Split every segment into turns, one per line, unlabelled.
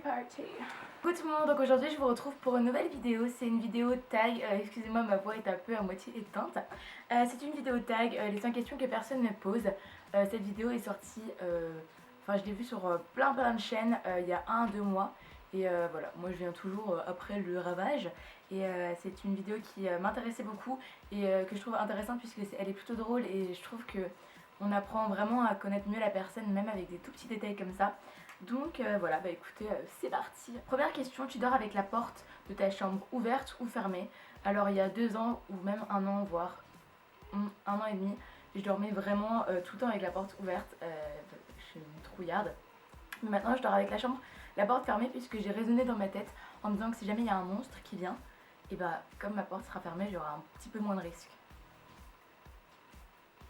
party. Coucou tout le monde, donc aujourd'hui je vous retrouve pour une nouvelle vidéo. C'est une vidéo tag, excusez-moi ma voix est un peu à moitié éteinte. C'est une vidéo tag, les 5 questions que personne ne pose. Cette vidéo est sortie, enfin je l'ai vue sur plein de chaînes il y a 1-2 mois. Et voilà, moi je viens toujours après le ravage. Et c'est une vidéo qui m'intéressait beaucoup et que je trouve intéressante puisque elle est plutôt drôle et je trouve que on apprend vraiment à connaître mieux la personne même avec des tout petits détails comme ça. Donc voilà, bah écoutez, c'est parti. Première question, tu dors avec la porte de ta chambre ouverte ou fermée? Alors il y a 2 ans ou même 1 an, voire 1 an et demi, je dormais vraiment tout le temps avec la porte ouverte. Je suis une trouillarde. Mais maintenant je dors avec la porte fermée puisque j'ai raisonné dans ma tête en me disant que si jamais il y a un monstre qui vient, et bah comme ma porte sera fermée, j'aurai un petit peu moins de risques.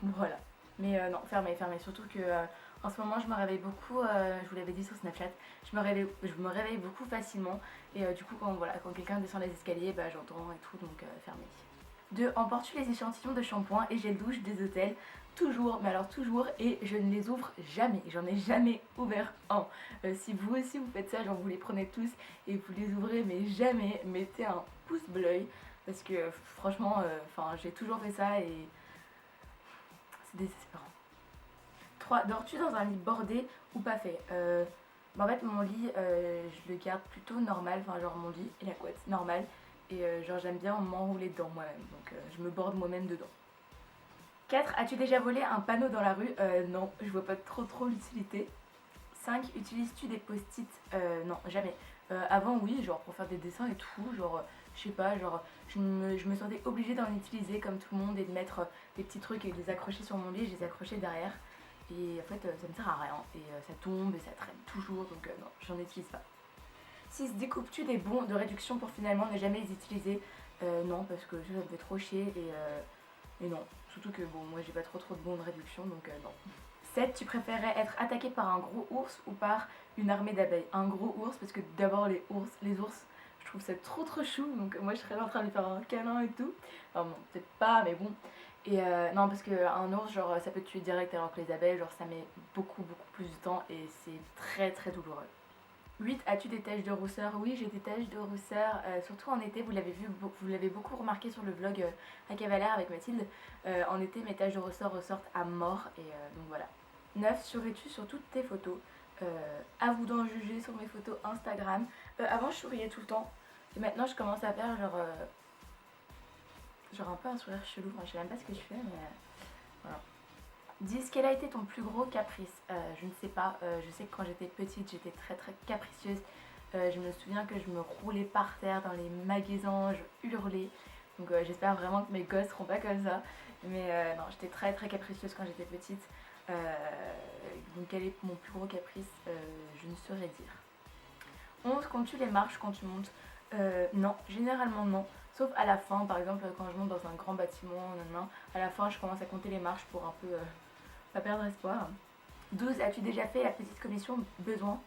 Voilà. Mais non, fermé, surtout que en ce moment je me réveille beaucoup, je vous l'avais dit sur Snapchat, je me réveille beaucoup facilement et du coup quand quelqu'un descend les escaliers, bah j'entends et tout, donc fermé. 2. Emportes-tu les échantillons de shampoing et gel douche des hôtels? Toujours, mais alors toujours, et je ne les ouvre jamais, j'en ai jamais ouvert un. Si vous aussi vous faites ça, genre vous les prenez tous et vous les ouvrez, mais jamais, mettez un pouce bleu parce que franchement, j'ai toujours fait ça et c'est désespérant. 3. Dors-tu dans un lit bordé ou pas fait? En fait mon lit je le garde plutôt normal, enfin genre mon lit et la couette normal et genre j'aime bien m'enrouler dedans moi-même, donc je me borde moi-même dedans. 4. As-tu déjà volé un panneau dans la rue? Non, je vois pas trop l'utilité. 5. Utilises-tu des post-it? Non, jamais. Avant oui, genre pour faire des dessins et tout, genre je sais pas, genre je me sentais obligée d'en utiliser comme tout le monde et de mettre des petits trucs et de les accrocher sur mon lit, je les accrochais derrière. Et en fait ça me sert à rien et ça tombe et ça traîne toujours, donc non, j'en utilise pas. 6. Découpes-tu des bons de réduction pour finalement ne jamais les utiliser? Non, parce que ça me fait trop chier et non. Surtout que bon, moi j'ai pas trop de bons de réduction, donc non. 7. Tu préférerais être attaqué par un gros ours ou par une armée d'abeilles? Un gros ours, parce que d'abord les ours, je trouve ça trop chou, donc moi je serais là en train de lui faire un câlin et tout. Enfin bon, peut-être pas, mais bon. Et non, parce qu'un ours, genre ça peut te tuer direct, alors que les abeilles, genre ça met beaucoup plus de temps et c'est très douloureux. 8. As-tu des taches de rousseur? Oui, j'ai des taches de rousseur, surtout en été, vous l'avez beaucoup remarqué sur le vlog à Cavalère avec Mathilde. En été, mes taches de rousseur ressortent à mort et donc voilà. 9. Souris-tu sur toutes tes photos? À vous d'en juger sur mes photos Instagram. Avant, je souriais tout le temps et maintenant, je commence à faire genre un peu un sourire chelou. Enfin, je sais même pas ce que je fais, mais voilà. 10. Quel a été ton plus gros caprice? Je ne sais pas, je sais que quand j'étais petite j'étais très capricieuse. Je me souviens que je me roulais par terre dans les magasins, je hurlais. Donc j'espère vraiment que mes gosses seront pas comme ça. Mais non, j'étais très capricieuse quand j'étais petite. Donc quel est mon plus gros caprice? Je ne saurais dire. 11. Comptes-tu les marches quand tu montes? Non, généralement non. Sauf à la fin, par exemple quand je monte dans un grand bâtiment, à la fin je commence à compter les marches pour un peu pas perdre espoir. 12. As-tu déjà fait la petite commission besoin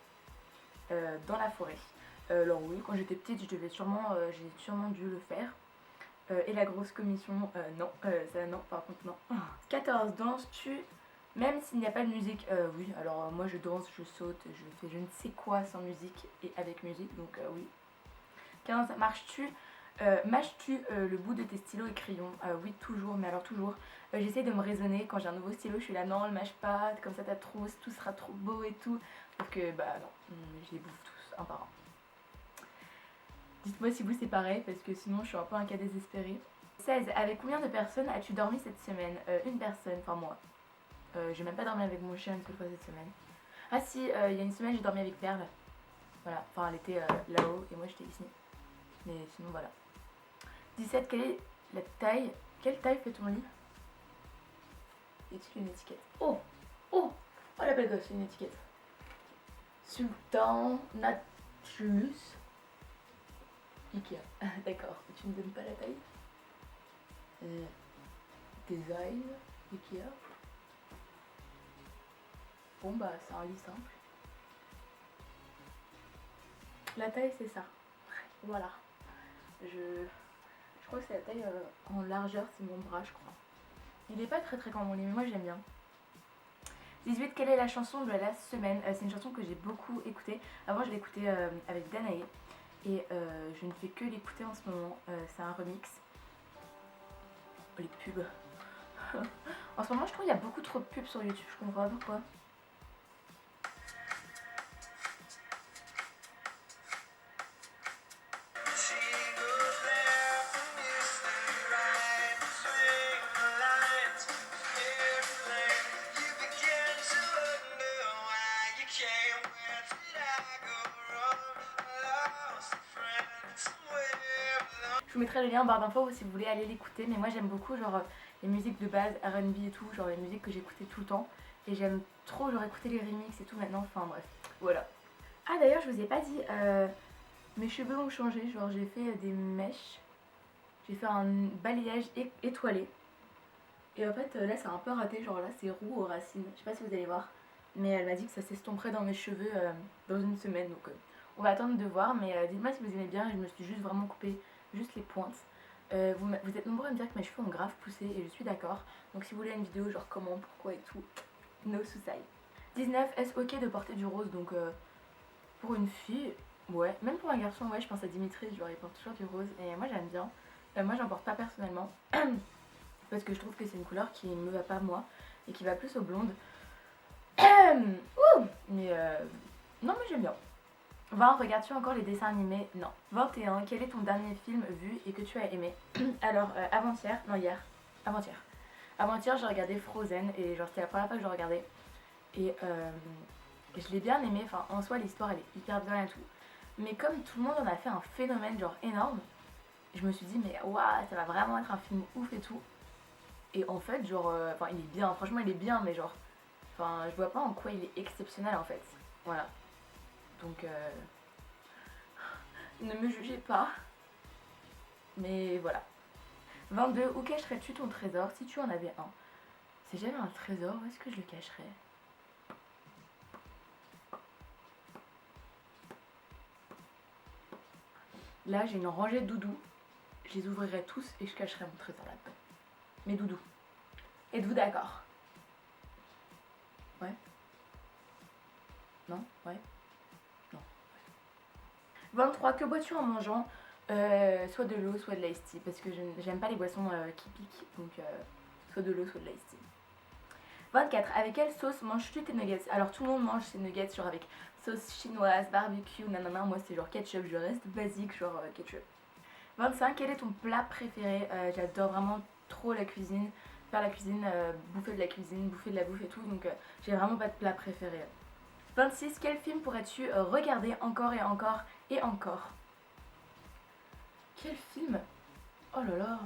dans la forêt? Alors oui, quand j'étais petite, j'ai sûrement dû le faire. Et la grosse commission, non, ça non, par contre non. 14. Danses-tu même s'il n'y a pas de musique? Oui, alors moi je danse, je saute, je fais je ne sais quoi sans musique et avec musique, donc oui. 15. Mâches-tu le bout de tes stylos et crayons? Oui, toujours, mais alors toujours. J'essaie de me raisonner quand j'ai un nouveau stylo, je suis là, non, le mâche pas, comme ça tout sera trop beau et tout. Sauf que, bah non, je les bouffe tous, un par un. Dites-moi si vous c'est pareil, parce que sinon je suis un peu un cas désespéré. 16. Avec combien de personnes as-tu dormi cette semaine? Une personne, enfin moi. J'ai même pas dormi avec mon chien une seule fois cette semaine. Ah si, il y a une semaine j'ai dormi avec Perle. Voilà, enfin elle était là-haut et moi j'étais ici. Mais sinon voilà. 17. Quelle est la taille? Quelle taille fait ton lit? Est-il une étiquette? Oh la belle gosse, c'est une étiquette. Sultan Naturus Ikea. D'accord, tu ne donnes pas la taille? Design Ikea. Bon bah c'est un lit simple. La taille c'est ça. Voilà. Je crois que c'est la taille en largeur, c'est mon bras je crois. Il est pas très grand mon lit mais moi j'aime bien. 18, quelle est la chanson de la semaine? C'est une chanson que j'ai beaucoup écoutée. Avant, je l'écoutais avec Danae. Et je ne fais que l'écouter en ce moment. C'est un remix. Oh, les pubs. En ce moment, je trouve qu'il y a beaucoup trop de pubs sur YouTube. Je comprends pas pourquoi. Je vous mettrai le lien en barre d'infos si vous voulez aller l'écouter. Mais moi j'aime beaucoup genre les musiques de base, R&B et tout, genre les musiques que j'écoutais tout le temps. Et j'aime trop genre écouter les remixes et tout maintenant, enfin bref, voilà. Ah d'ailleurs je vous ai pas dit, mes cheveux ont changé, genre j'ai fait des mèches. J'ai fait un balayage étoilé. Et en fait là c'est un peu raté, genre là c'est roux aux racines. Je sais pas si vous allez voir. Mais elle m'a dit que ça s'estomperait dans mes cheveux dans une semaine. Donc on va attendre de voir. Mais dites-moi si vous aimez bien. Je me suis juste vraiment coupé juste les pointes. Vous êtes nombreux à me dire que mes cheveux ont grave poussé et je suis d'accord. Donc si vous voulez une vidéo genre comment, pourquoi et tout, no souci. 19, est-ce ok de porter du rose? Donc pour une fille, ouais. Même pour un garçon, ouais, je pense à Dimitri, genre il porte toujours du rose. Et moi j'aime bien. Moi j'en porte pas personnellement. Parce que je trouve que c'est une couleur qui ne me va pas moi. Et qui va plus aux blondes. Mais non mais j'aime bien. 20, regardes-tu encore les dessins animés? Non. 21, quel est ton dernier film vu et que tu as aimé? Alors avant-hier, non hier, avant-hier. Avant-hier j'ai regardé Frozen et genre c'était la première fois que je regardais. Et je l'ai bien aimé, enfin en soi l'histoire elle est hyper bien et tout. Mais comme tout le monde en a fait un phénomène genre énorme, je me suis dit mais waouh ça va vraiment être un film ouf et tout. Et en fait genre, enfin il est bien, franchement il est bien mais genre, enfin je vois pas en quoi il est exceptionnel en fait. Voilà. Donc ne me jugez pas. Mais voilà. 22, où cacherais-tu ton trésor si tu en avais un? Si j'avais un trésor, où est-ce que je le cacherais? Là j'ai une rangée de doudous. Je les ouvrirai tous et je cacherai mon trésor là-dedans. Mes doudous. Êtes-vous d'accord? Ouais? Non? Ouais? Non. 23, que bois-tu en mangeant? Soit de l'eau, soit de l'ice tea. Parce que j'aime pas les boissons qui piquent. Donc soit de l'eau, soit de l'ice tea. 24, avec quelle sauce manges-tu tes nuggets? Alors tout le monde mange ses nuggets genre avec sauce chinoise, barbecue, nanana. Moi c'est genre ketchup, je reste basique genre ketchup. 25, quel est ton plat préféré? J'adore vraiment trop la cuisine. Faire la cuisine, bouffer de la cuisine, bouffer de la bouffe et tout. Donc j'ai vraiment pas de plat préféré. 26, quel film pourrais-tu regarder encore et encore et encore? Quel film? Oh là là.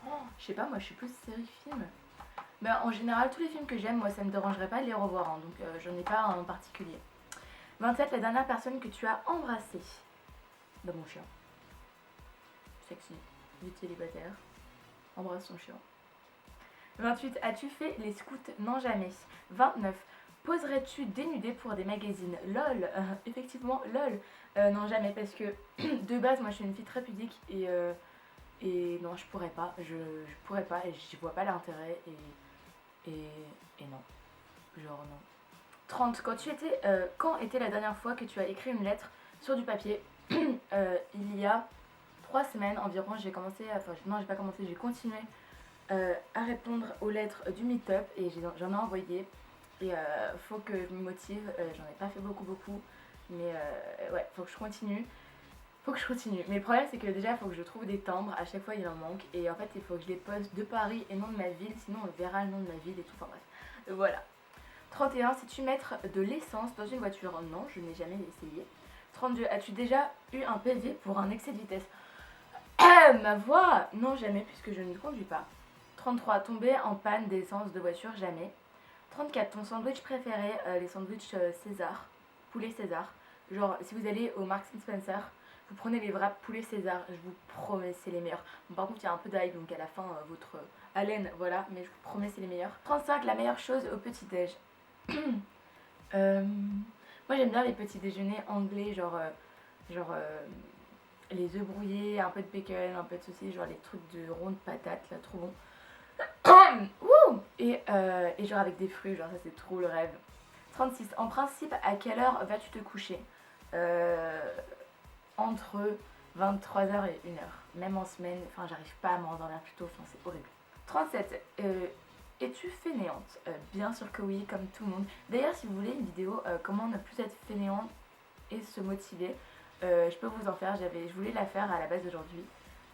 Oh, je sais pas, moi je suis plus série film. Mais en général, tous les films que j'aime, moi ça me dérangerait pas de les revoir. Hein, donc j'en ai pas un en particulier. 27, la dernière personne que tu as embrassée? Bah mon chien. Sexy. Vite célibataire. Embrasse son chien. 28, as-tu fait les scouts? Non jamais. 29, poserais-tu dénudé pour des magazines? Lol. Effectivement, lol. Non jamais parce que de base moi je suis une fille très pudique et non je pourrais pas. Je pourrais pas et j'y vois pas l'intérêt et non. Genre non. 30, quand était la dernière fois que tu as écrit une lettre sur du papier? Il y a 3 semaines environ, j'ai commencé, enfin non j'ai pas commencé, j'ai continué à répondre aux lettres du meet-up et j'en ai envoyé et faut que je me motive, j'en ai pas fait beaucoup mais ouais faut que je continue. Mais le problème c'est que déjà il faut que je trouve des timbres, à chaque fois il en manque et en fait il faut que je les poste de Paris et non de ma ville, sinon on verra le nom de ma ville et tout, enfin bref, voilà. 31, sais-tu mettre de l'essence dans une voiture? Non, je n'ai jamais essayé. 32, as-tu déjà eu un PV pour un excès de vitesse? Ma voix? Non, jamais, puisque je ne conduis pas. 33, tomber en panne d'essence de voiture? Jamais. 34, ton sandwich préféré? Les sandwichs César, poulet César. Genre, si vous allez au Marks Spencer, vous prenez les wraps poulet César, je vous promets, c'est les meilleurs. Bon, par contre, il y a un peu d'ail, donc à la fin, votre haleine, voilà, mais je vous promets, c'est les meilleurs. 35, la meilleure chose au petit-déj? Moi, j'aime bien les petits déjeuners anglais, genre les œufs brouillés, un peu de bacon, un peu de saucisse, genre les trucs de ronde patate, là, trop bon. Ouh, Et genre avec des fruits, genre ça c'est trop le rêve. 36. En principe, à quelle heure vas-tu te coucher? Entre 23h et 1h. Même en semaine, enfin j'arrive pas à m'endormir plus tôt, enfin c'est horrible. 37. Es-tu fainéante? Bien sûr que oui, comme tout le monde. D'ailleurs, si vous voulez une vidéo comment ne plus être fainéante et se motiver, je peux vous en faire. Je voulais la faire à la base d'aujourd'hui,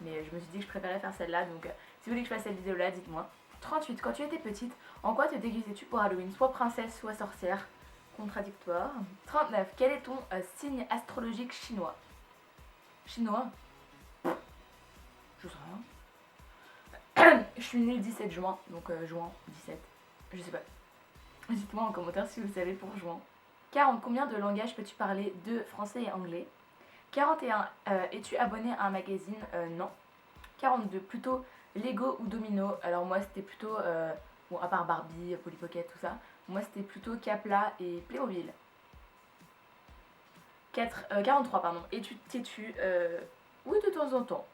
mais je me suis dit que je préférais faire celle-là. Donc si vous voulez que je fasse cette vidéo-là, dites-moi. 38. Quand tu étais petite, en quoi te déguisais-tu pour Halloween? Soit princesse, soit sorcière. Contradictoire. 39. Quel est ton signe astrologique chinois? Chinois? Je sais rien. Je suis née le 17 juin, donc juin 17. Je sais pas. Dites-moi en commentaire si vous savez pour juin. 40. Combien de langages peux-tu parler? De français et anglais. 41. Es-tu abonné à un magazine? Non. 42. Plutôt Lego ou Domino? Alors moi c'était plutôt, bon à part Barbie, Polly Pocket, tout ça, moi c'était plutôt Capla et Playmobil. 43 pardon. Es-tu têtu? Oui de temps en temps.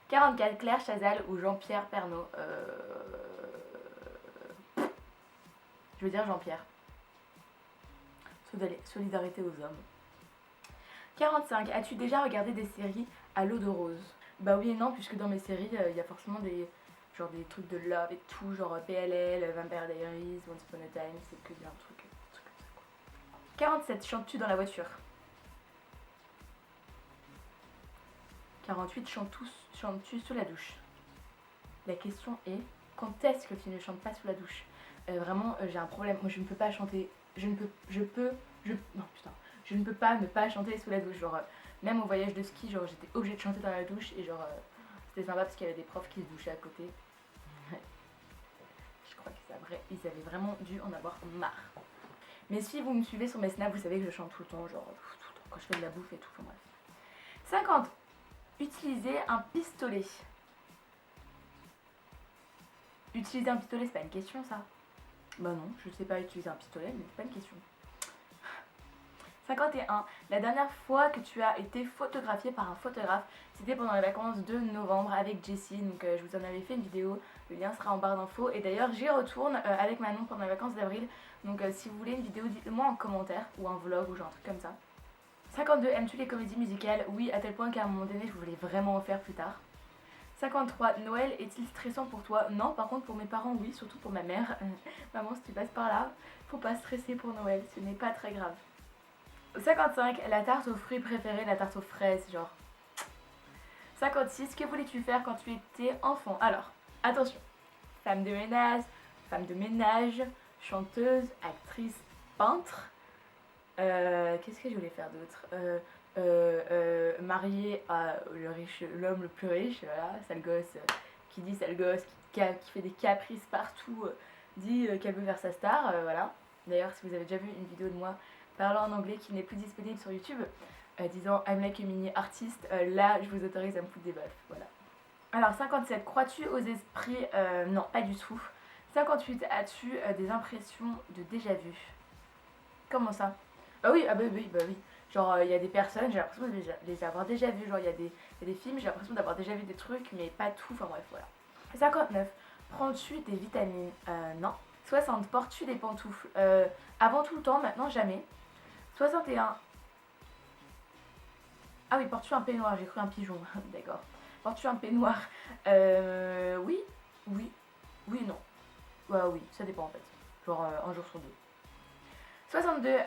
44. Claire Chazal ou Jean-Pierre Pernaut? Je veux dire Jean-Pierre. Solidarité aux hommes. 45. As-tu déjà regardé des séries à l'eau de rose? Bah oui et non, puisque dans mes séries, il y a forcément des trucs de love et tout, genre PLL, Vampire Diaries, Once Upon a Time, c'est que bien un truc comme ça quoi. 47. Chantes-tu dans la voiture? 48. Chantes-tu sous la douche? La question est, quand est-ce que tu ne chantes pas sous la douche? Vraiment, j'ai un problème. Moi, je ne peux pas chanter. Non, putain. Je ne peux pas ne pas chanter sous la douche. Genre, même au voyage de ski, genre, j'étais obligée de chanter dans la douche. Et genre, c'était sympa parce qu'il y avait des profs qui se douchaient à côté. Je crois qu'ils avaient vraiment dû en avoir marre. Mais si vous me suivez sur mes snaps, vous savez que je chante tout le temps. Genre, tout le temps, quand je fais de la bouffe et tout. Enfin, bref. 50. Utiliser un pistolet. Utiliser un pistolet, c'est pas une question ça? Bah non, je sais pas utiliser un pistolet, mais c'est pas une question. 51. La dernière fois que tu as été photographiée par un photographe, c'était pendant les vacances de novembre avec Jessie. Donc je vous en avais fait une vidéo, le lien sera en barre d'infos. Et d'ailleurs j'y retourne avec Manon pendant les vacances d'avril. Donc si vous voulez une vidéo, dites-le moi en commentaire ou un vlog ou genre un truc comme ça. 52. Aimes-tu les comédies musicales? Oui, à tel point qu'à un moment donné je voulais vraiment en faire plus tard. 53. Noël est-il stressant pour toi? Non, par contre pour mes parents oui, surtout pour ma mère. Maman, si tu passes par là, faut pas stresser pour Noël, ce n'est pas très grave. 55. La tarte aux fruits préférée, la tarte aux fraises, genre. 56. Que voulais-tu faire quand tu étais enfant? Alors, attention. Femme de ménage, chanteuse, actrice, peintre. Qu'est-ce que je voulais faire d'autre? Mariée à l'homme le plus riche, voilà, sale gosse, qui dit sale gosse, qui fait des caprices partout, dit qu'elle veut faire sa star, voilà. D'ailleurs, si vous avez déjà vu une vidéo de moi parlant en anglais qui n'est plus disponible sur YouTube, disant I'm like a mini artiste, là je vous autorise à me foutre des baffes, voilà. Alors 57, crois-tu aux esprits? Non, pas du tout. 58, as-tu des impressions de déjà vu? Comment ça? Bah oui, bah oui. Genre, il y a des personnes, j'ai l'impression de les avoir déjà vues. Genre, il y a des films, j'ai l'impression d'avoir déjà vu des trucs, mais pas tout. Enfin bref, voilà. 59. Prends-tu des vitamines? Non. 60. Portes-tu des pantoufles? Avant tout le temps, maintenant jamais. 61. Ah oui, portes-tu un peignoir? J'ai cru un pigeon. D'accord. Portes-tu un peignoir? Oui. Oui, non. Bah oui, ça dépend en fait. Genre, un jour sur deux. 62.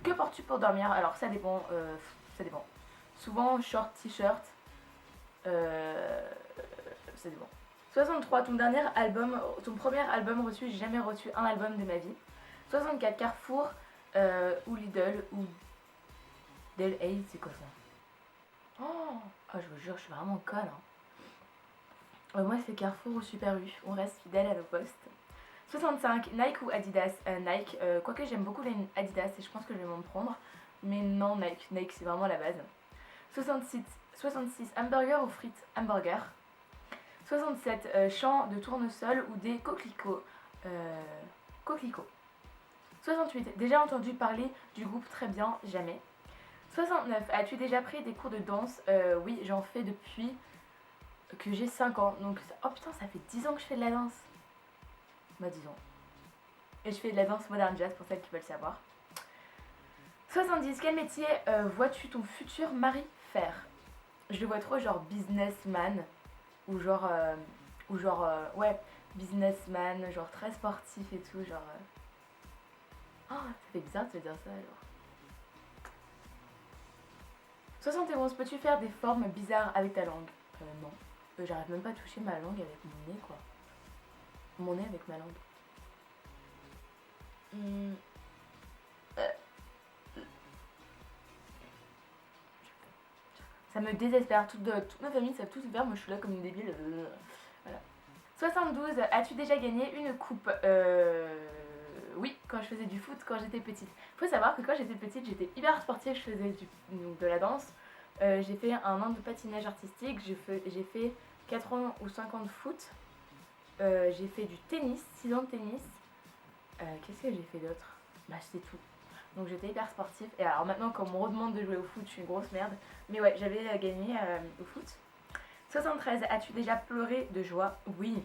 Que portes-tu pour dormir? Alors ça dépend. Souvent short, t-shirt. Ça dépend. 63. Ton premier album reçu? J'ai jamais reçu un album de ma vie. 64. Carrefour ou Lidl ou Del Aid, c'est quoi ça? Oh, je vous jure, je suis vraiment conne. Moi c'est Carrefour ou Super U. On reste fidèle à nos postes. 65. Nike ou Adidas? Nike. Quoique j'aime beaucoup les Adidas et je pense que je vais m'en prendre. Mais non, Nike. Nike, c'est vraiment la base. 66. Hamburger ou frites? Hamburger. 67. Champs de tournesol ou des coquelicots? Coquelicots. 68. Déjà entendu parler du groupe Très Bien? Jamais. 69. As-tu déjà pris des cours de danse? Oui, j'en fais depuis que j'ai 5 ans. Donc, oh putain, ça fait 10 ans que je fais de la danse. soi-disant. Et je fais de la danse moderne jazz pour celles qui veulent savoir. 70. Quel métier vois-tu ton futur mari faire? Je le vois trop genre businessman ou genre ouais, businessman, genre très sportif et tout, genre oh, ça fait bizarre de te dire ça alors. 71. Peux-tu faire des formes bizarres avec ta langue? Non. J'arrive même pas à toucher ma langue avec mon nez quoi. Mon nez avec ma langue. Ça me désespère. Toute ma famille savent tous faire, moi je suis là comme une débile. Voilà. 72. As-tu déjà gagné une coupe? Oui, quand je faisais du foot quand j'étais petite. Faut savoir que quand j'étais petite, j'étais hyper sportive, je faisais de la danse. J'ai fait un an de patinage artistique, j'ai fait 4 ans ou 5 ans de foot. J'ai fait du tennis, 6 ans de tennis. Qu'est-ce que j'ai fait d'autre? Bah c'est tout. Donc j'étais hyper sportive. Et alors maintenant quand on me redemande de jouer au foot, je suis une grosse merde. Mais ouais, j'avais gagné au foot. 73. As-tu déjà pleuré de joie? Oui.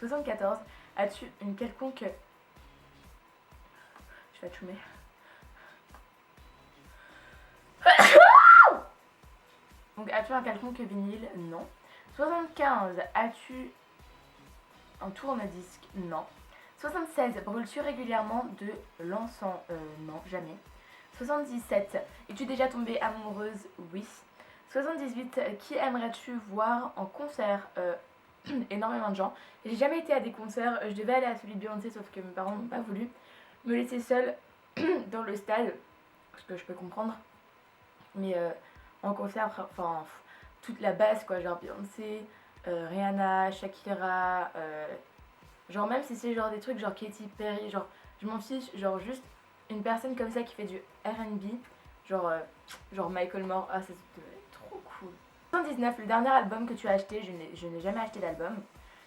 74. As-tu une quelconque... Je vais atchoumer. Donc as-tu un quelconque vinyle? Non. 75. As-tu un tourne-disque? Non. 76. Brûles-tu régulièrement de l'encens? Non, jamais. 77. Es-tu déjà tombée amoureuse? Oui. 78. Qui aimerais-tu voir en concert? Énormément de gens. J'ai jamais été à des concerts. Je devais aller à celui de Beyoncé, sauf que mes parents n'ont pas voulu me laisser seule dans le stade, ce que je peux comprendre. Mais en concert, enfin, toute la base, quoi, genre Beyoncé, Rihanna, Shakira, genre même si c'est genre des trucs genre Katy Perry, genre je m'en fiche, genre juste une personne comme ça qui fait du R&B, genre Michael Moore, ah ça devait être trop cool. 79. Le dernier album que tu as acheté? Je n'ai jamais acheté d'album.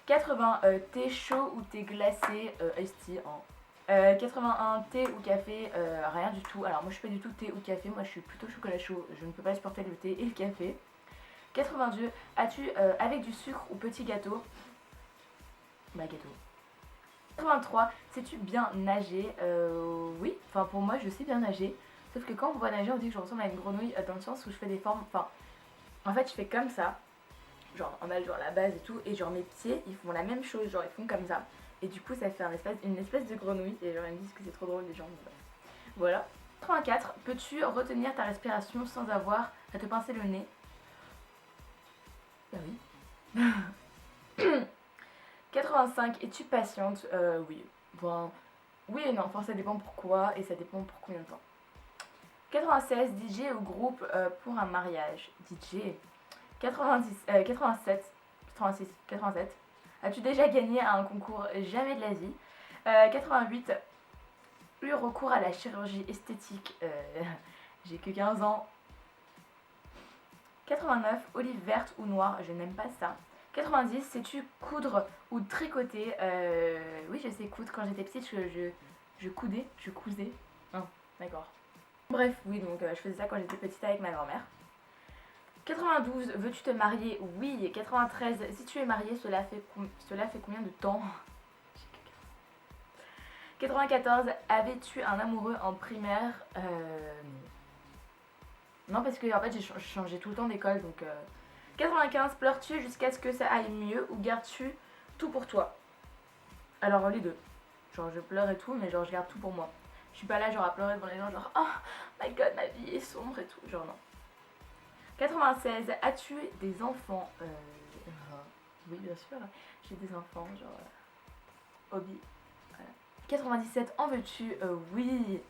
80. Thé chaud ou thé glacé? Iced tea hein. 81. Thé ou café? Rien du tout. Alors moi je suis pas du tout thé ou café, moi je suis plutôt chocolat chaud, je ne peux pas supporter le thé et le café. 82. As-tu avec du sucre ou petit gâteau? Bah gâteau. 83. Sais-tu bien nager? Oui, enfin pour moi je sais bien nager. Sauf que quand on me voit nager on dit que je ressemble à une grenouille dans le sens où je fais des formes, enfin en fait je fais comme ça, genre en bas genre la base et tout, et genre mes pieds ils font la même chose, genre ils font comme ça. Et du coup ça fait une espèce de grenouille et genre ils me disent que c'est trop drôle les gens. Voilà. 84. Peux-tu retenir ta respiration sans avoir à te pincer le nez? Bah oui. 85. Es-tu patiente? Oui. Bon, oui et non, enfin ça dépend pourquoi et ça dépend pour combien de temps. 96. DJ ou groupe pour un mariage? DJ. 90, 87. 86, 87. As-tu déjà gagné à un concours? Jamais de la vie. 88. Eu recours à la chirurgie esthétique? J'ai que 15 ans. 89. Olive verte ou noire? Je n'aime pas ça. 90. Sais-tu coudre ou tricoter? Oui, je sais coudre. Quand j'étais petite, je cousais. Oh, d'accord. Bref, oui, donc je faisais ça quand j'étais petite avec ma grand-mère. 92. Veux-tu te marier? Oui. 93. Si tu es mariée, cela fait combien de temps? 94. Avais-tu un amoureux en primaire? Non, parce que en fait j'ai changé tout le temps d'école, donc 95. Pleures-tu jusqu'à ce que ça aille mieux ou gardes-tu tout pour toi? Alors les deux. Genre je pleure et tout, mais genre je garde tout pour moi. Je suis pas là genre à pleurer devant les gens genre oh my god ma vie est sombre et tout, genre non. 96. As-tu des enfants? Oui bien sûr, j'ai des enfants genre hobby. Voilà. 97. En veux-tu? Oui.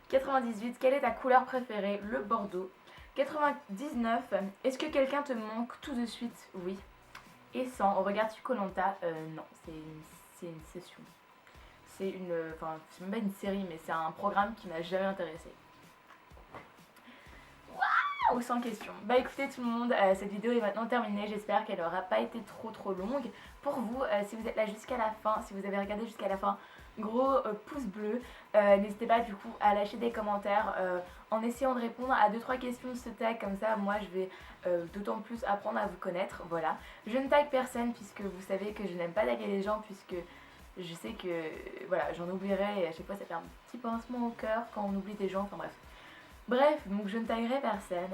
98. Quelle est ta couleur préférée? Le bordeaux. 99. Est-ce que quelqu'un te manque tout de suite? Oui. Et 100. Regardes-tu koh? Non, c'est une session. Enfin, c'est même pas une série, mais c'est un programme qui m'a jamais intéressé. Waouh, 100 questions. Bah écoutez tout le monde, cette vidéo est maintenant terminée. J'espère qu'elle n'aura pas été trop longue. Pour vous, si vous êtes là jusqu'à la fin, si vous avez regardé jusqu'à la fin, gros pouce bleu. N'hésitez pas du coup à lâcher des commentaires en essayant de répondre à 2-3 questions de ce tag, comme ça moi je vais d'autant plus apprendre à vous connaître. Voilà, je ne tag personne puisque vous savez que je n'aime pas taguer les gens, puisque je sais que voilà, j'en oublierai et à chaque fois ça fait un petit pincement au cœur quand on oublie des gens, enfin bref. Bref, donc je ne taguerai personne.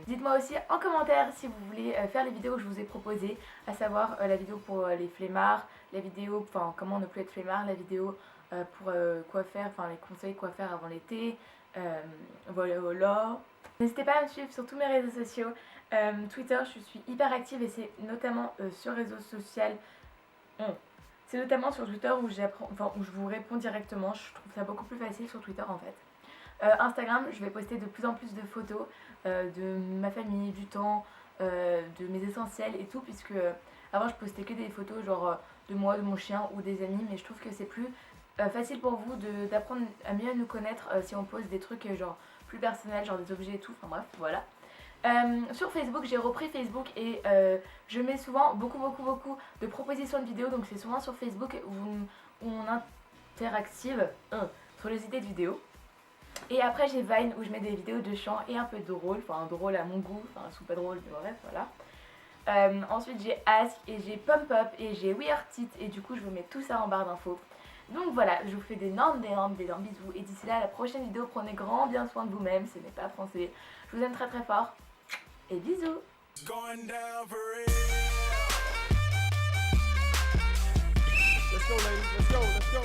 Dites-moi aussi en commentaire si vous voulez faire les vidéos que je vous ai proposées, à savoir la vidéo pour les flemmards, la vidéo, enfin comment ne plus être flemmard, la vidéo pour quoi faire, enfin les conseils quoi faire avant l'été, voilà. N'hésitez pas à me suivre sur tous mes réseaux sociaux. Twitter, je suis hyper active et c'est notamment sur réseau social. C'est notamment sur Twitter où où je vous réponds directement. Je trouve ça beaucoup plus facile sur Twitter en fait. Instagram, je vais poster de plus en plus de photos de ma famille, du temps, de mes essentiels et tout, puisque avant je postais que des photos genre de moi, de mon chien ou des amis, mais je trouve que c'est plus facile pour vous d'apprendre à mieux nous connaître si on pose des trucs genre plus personnels, genre des objets et tout, enfin bref, voilà. Sur Facebook, j'ai repris Facebook et je mets souvent beaucoup de propositions de vidéos, donc c'est souvent sur Facebook où on interactive sur les idées de vidéos. Et après j'ai Vine où je mets des vidéos de chant et un peu de drôle, enfin drôle à mon goût, enfin sous pas drôle mais bref voilà. Ensuite j'ai Ask et j'ai Pump Up et j'ai We Are It et du coup je vous mets tout ça en barre d'infos. Donc voilà, je vous fais d'énormes bisous et d'ici là à la prochaine vidéo, prenez grand bien soin de vous-même, ce n'est pas français. Je vous aime très fort et bisous. Let's go, ladies. Let's go.